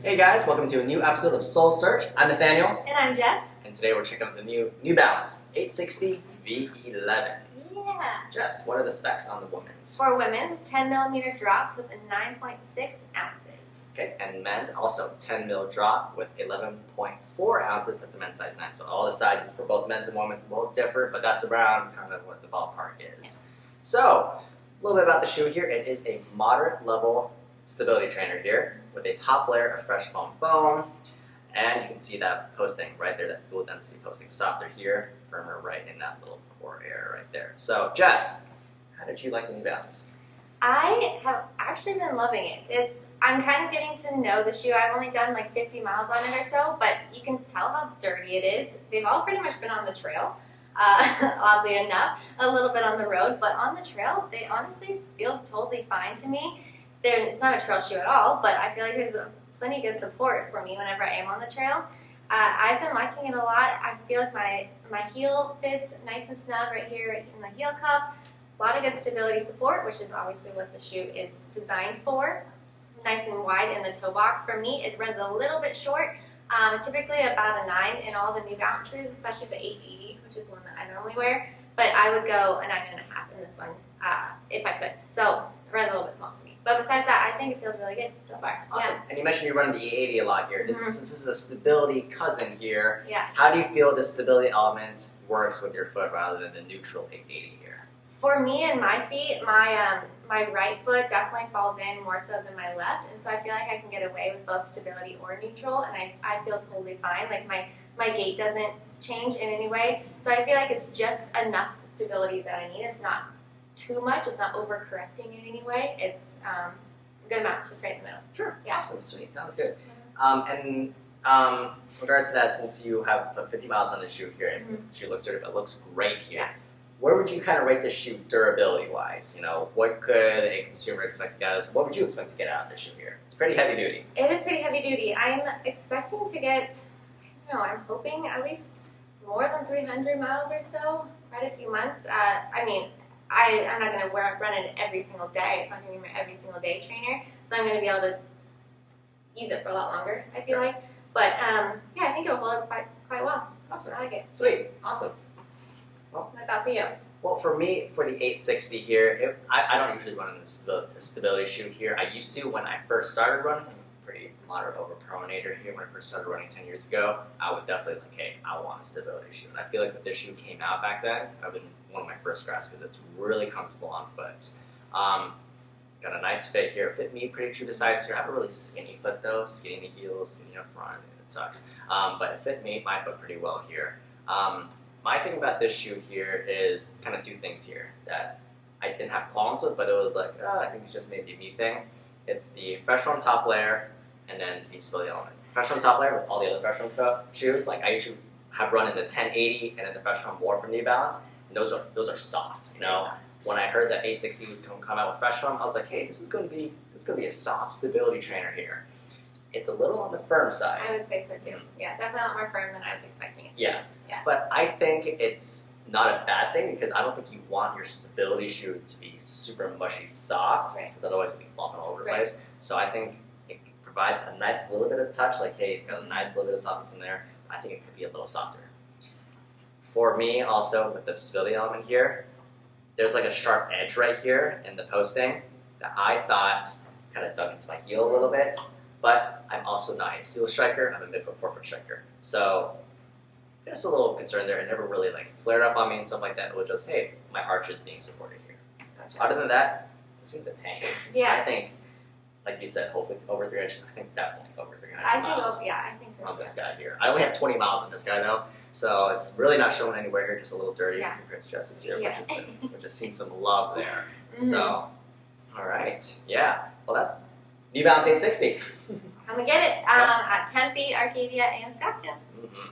Hey guys, welcome to a new episode of Soul Search. I'm Nathaniel, And I'm Jess. and today we're checking out the New Balance 860 V11. Yeah. Jess, what are the specs on the women's? For women's, it's 10 millimeter drops with a 9.6 ounces. Okay, and men's also 10 mil drop with 11.4 ounces. That's a men's size 9. So all the sizes for both men's and women's both differ, but that's around kind of what the ballpark is. So, a little bit about the shoe here. It is a moderate level stability trainer here with a top layer of fresh foam. And you can see that posting right there, that dual density posting. Softer here, firmer right in that little core area right there. So, Jess, how did you like the New Balance? I have actually been loving it. I'm kind of getting to know the shoe. I've only done like 50 miles on it or so, but you can tell how dirty it is. They've all pretty much been on the trail, oddly enough, a little bit on the road, but on the trail, they honestly feel totally fine to me. It's not a trail shoe at all, but I feel like there's plenty good support for me whenever I am on the trail. I've been liking it a lot. I feel like my heel fits nice and snug right here in the heel cup. A lot of good stability support, which is obviously what the shoe is designed for. Nice and wide in the toe box. For me, it runs a little bit short, typically about a 9 in all the New Balances, especially the 880, which is one that I normally wear. But I would go a 9.5 in this one if I could. So it runs a little bit small for me. But besides that, I think it feels really good so far. Awesome. Yeah. And you mentioned you're running the 880 a lot here. Since this is a stability cousin here, Yeah. how do you feel the stability element works with your foot rather than the neutral 880 here? For me and my feet, my right foot definitely falls in more so than my left, and so I feel like I can get away with both stability or neutral, and I feel totally fine. Like my gait doesn't change in any way, so I feel like it's just enough stability that I need. It's not too much. It's not overcorrecting in any way. It's a good amount. It's just right in the middle. Sure. Yeah. Awesome. Sweet. Sounds good. In regards to that, since you have put 50 miles on the shoe here, and the shoe looks dirty, but it looks great here. Yeah. Where would you kind of rate the shoe durability-wise? You know, what could a consumer expect to get out of this? What would you expect to get out of this shoe here? It's pretty heavy duty. It is pretty heavy duty. I'm expecting to get, I'm hoping at least more than 300 miles or so, quite a few months. I'm not going to run it every single day. It's not going to be my every single day trainer. So I'm going to be able to use it for a lot longer, I feel like. But I think it'll hold up quite well. Awesome. I like it. Sweet. Awesome. What about for you? Well, for me, for the 860 here, I don't usually run in the stability shoe here. I used to when I first started running. I'm a pretty moderate overpronator here. When I first started running 10 years ago, I would definitely hey, I want a stability shoe. And I feel like when this shoe came out back then, I've been one of my first grabs because it's really comfortable on foot. Got a nice fit here. Fit me pretty true to size here. I have a really skinny foot though, skinny in the heels, skinny up front. It sucks. But it fit me, my foot pretty well here. My thing about this shoe here is kind of two things here that I didn't have qualms with, but it was like, I think it's just maybe a me thing. It's the Fresh Foam top layer and then the stability element. Fresh Foam top layer with all the other Fresh Foam shoes, like I usually have run in the 1080 and then the Fresh Foam more from New Balance, and those are soft, you know. When I heard that 860 was going to come out with Fresh Foam, I was like, hey, this is going to be a soft stability trainer here. It's a little on the firm side. I would say so too. Yeah, definitely a lot more firm than I was expecting it to Yeah. be. Yeah. But I think it's not a bad thing because I don't think you want your stability shoe to be super mushy soft because otherwise it'll be flopping all over the place. So I think it provides a nice little bit of touch, like hey, it's got a nice little bit of softness in there. I think it could be a little softer. For me also with the stability element here, there's like a sharp edge right here in the posting that I thought kind of dug into my heel a little bit. But I'm also not a heel striker, I'm a midfoot, forefoot striker. So there's a little concern there. It never really like flared up on me and stuff like that. It was just, hey, my arch is being supported here. Gotcha. Other than that, it seems a tank. Yes. I think, like you said, hopefully over 300, I think definitely over 300 I think miles also, I think so on too. this guy here. I only have 20 miles on this guy though, so it's really not showing anywhere here, just a little dirty compared to Jess's here, Yeah. which has seen some love there. Mhm. So, all right, yeah. Well, that's New Balance 860. Come and get it at Tempe, Arcadia, and Scottsdale. Mm-hmm.